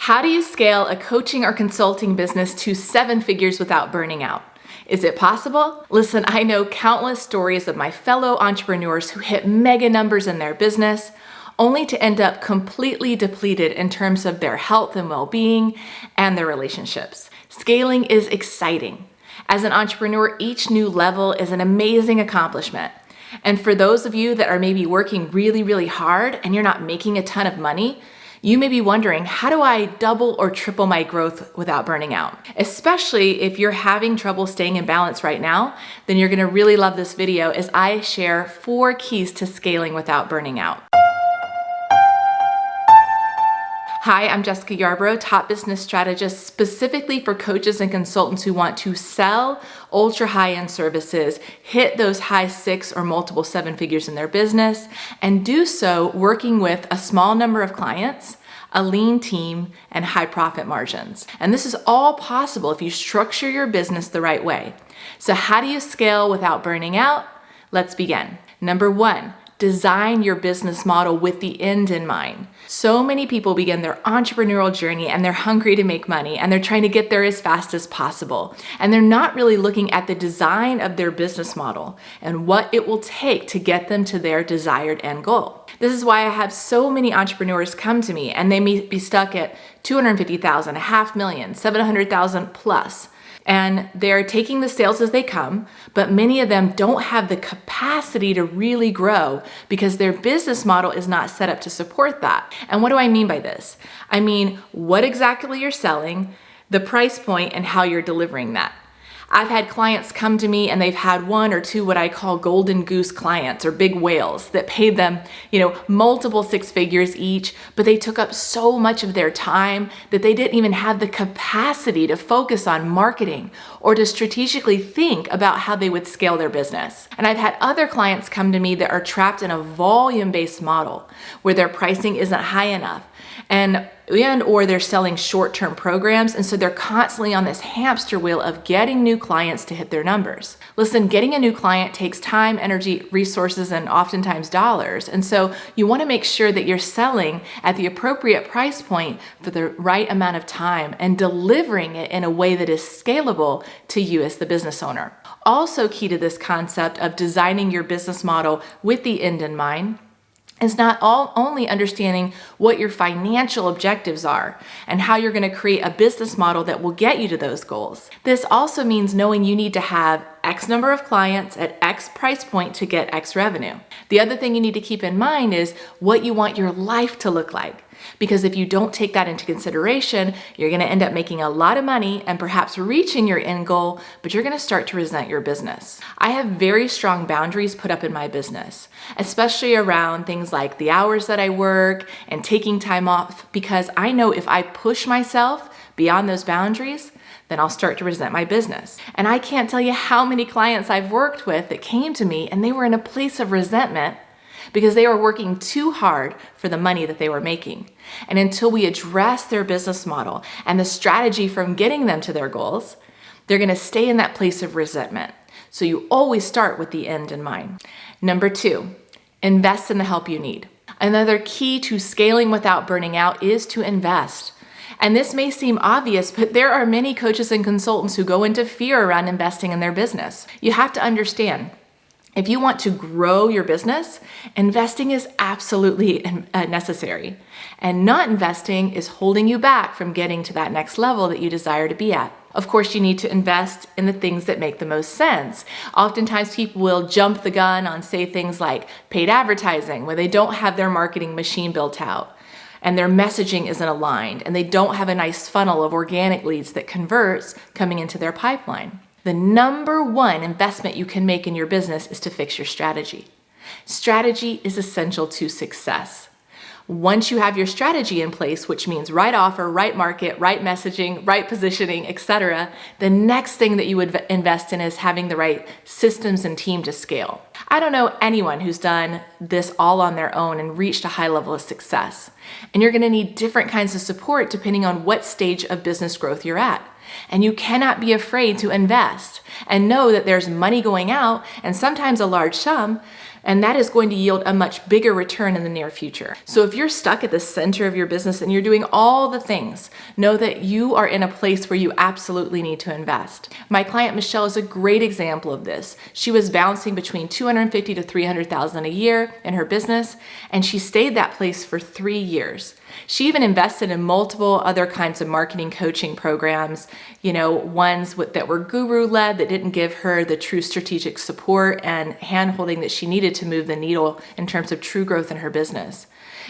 How do you scale a coaching or consulting business to 7 figures without burning out? Is it possible? Listen, I know countless stories of my fellow entrepreneurs who hit mega numbers in their business, only to end up completely depleted in terms of their health and well-being and their relationships. Scaling is exciting. As an entrepreneur, each new level is an amazing accomplishment. And for those of you that are maybe working really, really hard and you're not making a ton of money, you may be wondering, how do I double or triple my growth without burning out? Especially if you're having trouble staying in balance right now, then you're gonna really love this video as I share 4 keys to scaling without burning out. Hi, I'm Jessica Yarbrough, top business strategist specifically for coaches and consultants who want to sell ultra high-end services, hit those high 6 or multiple 7 figures in their business, and do so working with a small number of clients, a lean team, and high profit margins. And this is all possible if you structure your business the right way. So how do you scale without burning out? Let's begin. Number 1, design your business model with the end in mind. So many people begin their entrepreneurial journey and they're hungry to make money and they're trying to get there as fast as possible. And they're not really looking at the design of their business model and what it will take to get them to their desired end goal. This is why I have so many entrepreneurs come to me and they may be stuck at 250,000, $500,000, 700,000 plus. And they're taking the sales as they come, but many of them don't have the capacity to really grow because their business model is not set up to support that. And what do I mean by this? I mean, what exactly you're selling, the price point, and how you're delivering that. I've had clients come to me and they've had 1 or 2 what I call golden goose clients or big whales that paid them, multiple 6 figures each, but they took up so much of their time that they didn't even have the capacity to focus on marketing or to strategically think about how they would scale their business. And I've had other clients come to me that are trapped in a volume-based model where their pricing isn't high enough or they're selling short-term programs, and so they're constantly on this hamster wheel of getting new clients to hit their numbers. Listen, getting a new client takes time, energy, resources, and oftentimes dollars, and so you want to make sure that you're selling at the appropriate price point for the right amount of time and delivering it in a way that is scalable to you as the business owner. Also key to this concept of designing your business model with the end in mind is not only understanding what your financial objectives are and how you're going to create a business model that will get you to those goals. This also means knowing you need to have X number of clients at X price point to get X revenue. The other thing you need to keep in mind is what you want your life to look like. Because if you don't take that into consideration, you're going to end up making a lot of money and perhaps reaching your end goal, but you're going to start to resent your business. I have very strong boundaries put up in my business, especially around things like the hours that I work and taking time off, because I know if I push myself beyond those boundaries, then I'll start to resent my business. And I can't tell you how many clients I've worked with that came to me and they were in a place of resentment because they were working too hard for the money that they were making. And until we address their business model and the strategy from getting them to their goals, they're gonna stay in that place of resentment. So you always start with the end in mind. Number 2, invest in the help you need. Another key to scaling without burning out is to invest. And this may seem obvious, but there are many coaches and consultants who go into fear around investing in their business. You have to understand, if you want to grow your business, investing is absolutely necessary. And not investing is holding you back from getting to that next level that you desire to be at. Of course, you need to invest in the things that make the most sense. Oftentimes people will jump the gun on, say, things like paid advertising, where they don't have their marketing machine built out and their messaging isn't aligned and they don't have a nice funnel of organic leads that converts coming into their pipeline. The number 1 investment you can make in your business is to fix your strategy. Strategy is essential to success. Once you have your strategy in place, which means right offer, right market, right messaging, right positioning, etc., the next thing that you would invest in is having the right systems and team to scale. I don't know anyone who's done this all on their own and reached a high level of success. And you're going to need different kinds of support depending on what stage of business growth you're at. And you cannot be afraid to invest and know that there's money going out and sometimes a large sum, And that is going to yield a much bigger return in the near future. So if you're stuck at the center of your business and you're doing all the things, know that you are in a place where you absolutely need to invest. My client Michelle is a great example of this. She was bouncing between $250,000 to $300,000 a year in her business, and she stayed that place for 3 years. She even invested in multiple other kinds of marketing coaching programs, ones that were guru-led that didn't give her the true strategic support and hand-holding that she needed to move the needle in terms of true growth in her business.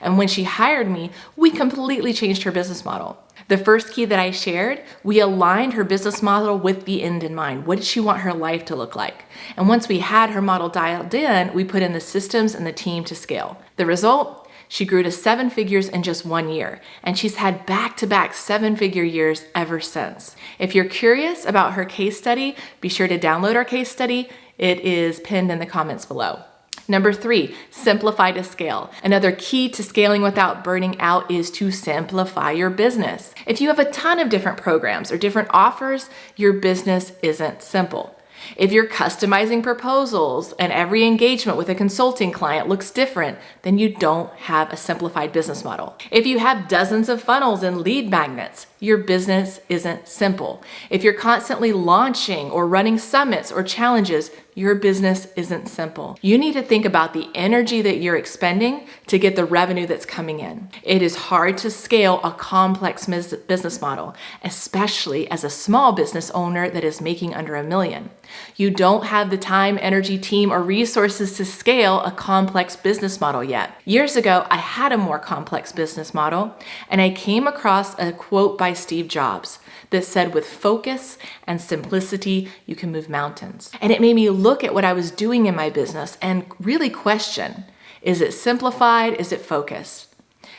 And when she hired me, we completely changed her business model. The first key that I shared, we aligned her business model with the end in mind. What did she want her life to look like? And once we had her model dialed in, we put in the systems and the team to scale. The result? She grew to 7 figures in just 1 year, and she's had back-to-back 7-figure years ever since. If you're curious about her case study, be sure to download our case study. It is pinned in the comments below. Number 3, simplify to scale. Another key to scaling without burning out is to simplify your business. If you have a ton of different programs or different offers, your business isn't simple. If you're customizing proposals and every engagement with a consulting client looks different, then you don't have a simplified business model. If you have dozens of funnels and lead magnets, your business isn't simple. If you're constantly launching or running summits or challenges, your business isn't simple. You need to think about the energy that you're expending to get the revenue that's coming in. It is hard to scale a complex business model, especially as a small business owner that is making under $1 million. You don't have the time, energy, team, or resources to scale a complex business model yet. Years ago, I had a more complex business model, and I came across a quote by Steve Jobs that said, "With focus and simplicity, you can move mountains." And it made me look at what I was doing in my business and really question, is it simplified? Is it focused?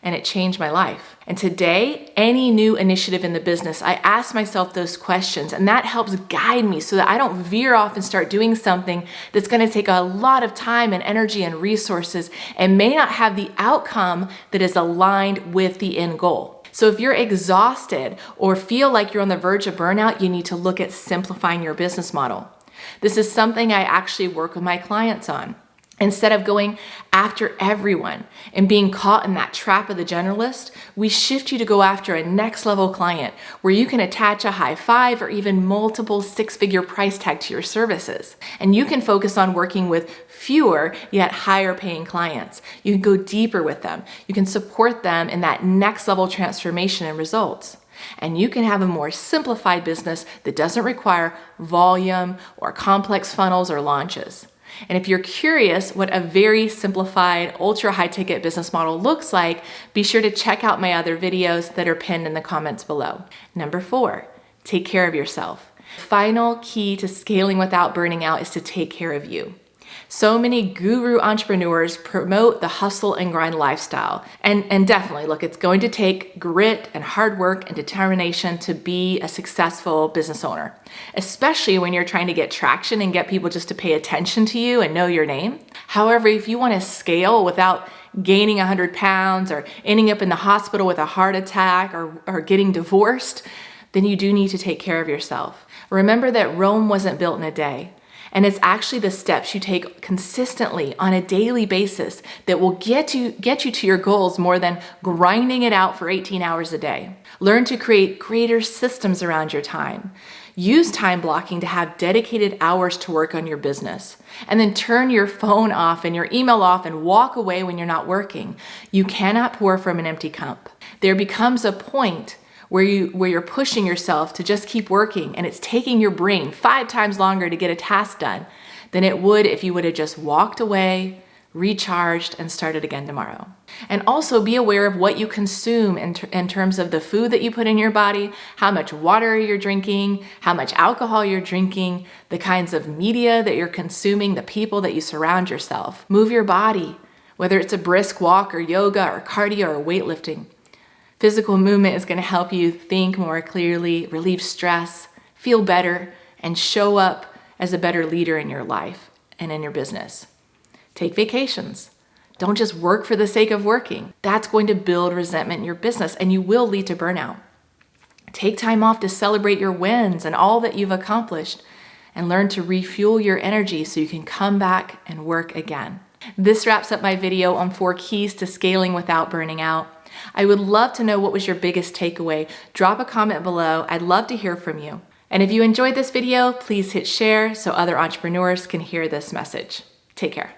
And it changed my life. And today, any new initiative in the business, I ask myself those questions, and that helps guide me so that I don't veer off and start doing something that's going to take a lot of time and energy and resources and may not have the outcome that is aligned with the end goal. So if you're exhausted or feel like you're on the verge of burnout, you need to look at simplifying your business model. This is something I actually work with my clients on. Instead of going after everyone and being caught in that trap of the generalist, we shift you to go after a next level client where you can attach a high 5 or even multiple 6-figure price tag to your services. And you can focus on working with fewer yet higher paying clients. You can go deeper with them. You can support them in that next level transformation and results. And you can have a more simplified business that doesn't require volume or complex funnels or launches. And if you're curious what a very simplified, ultra high ticket business model looks like, be sure to check out my other videos that are pinned in the comments below. Number 4, take care of yourself. The final key to scaling without burning out is to take care of you. So many guru entrepreneurs promote the hustle and grind lifestyle. And definitely, look, it's going to take grit and hard work and determination to be a successful business owner, especially when you're trying to get traction and get people just to pay attention to you and know your name. However, if you want to scale without gaining 100 pounds or ending up in the hospital with a heart attack or getting divorced, then you do need to take care of yourself. Remember that Rome wasn't built in a day. And it's actually the steps you take consistently on a daily basis that will get you to your goals more than grinding it out for 18 hours a day. Learn to create greater systems around your time. Use time blocking to have dedicated hours to work on your business. And then turn your phone off and your email off and walk away when you're not working. You cannot pour from an empty cup. There becomes a point where you're pushing yourself to just keep working, and it's taking your brain 5 times longer to get a task done than it would if you would have just walked away, recharged, and started again tomorrow. And also be aware of what you consume in terms of the food that you put in your body, how much water you're drinking, how much alcohol you're drinking, the kinds of media that you're consuming, the people that you surround yourself. Move your body, whether it's a brisk walk or yoga or cardio or weightlifting. Physical movement is going to help you think more clearly, relieve stress, feel better, and show up as a better leader in your life and in your business. Take vacations. Don't just work for the sake of working. That's going to build resentment in your business, and you will lead to burnout. Take time off to celebrate your wins and all that you've accomplished, and learn to refuel your energy so you can come back and work again. This wraps up my video on 4 keys to scaling without burning out. I would love to know what was your biggest takeaway. Drop a comment below. I'd love to hear from you. And if you enjoyed this video, please hit share so other entrepreneurs can hear this message. Take care.